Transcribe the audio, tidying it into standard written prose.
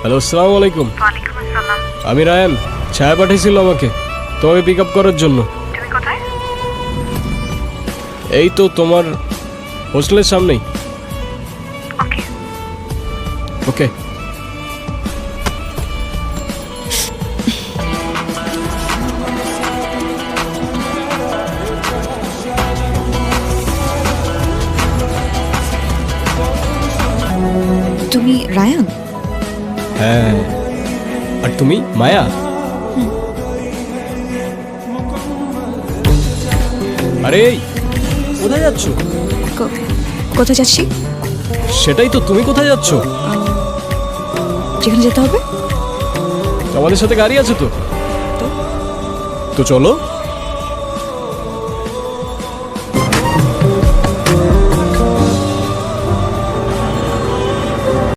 Hello, আসসালামু আলাইকুম। ওয়ালাইকুম আসসালাম। আমি রায়ান। ছায়া পাঠিয়েছিল আমাকে তোমাকে পিক আপ করার জন্য। তুমি কোথায়? এই তো তোমার হোস্টেলের সামনেই। ওকে। ওকে। তুমি রায়ান? হ্যাঁ, আর তুমি মায়া? আরে এই, কোথায় যাচ্ছ? কোথায় যাচ্ছি? সেটাই তো, তুমি কোথায় যাচ্ছ? যেখানে যেতে হবে। আমাদের সাথে গাড়ি আছে তো? তো চলো।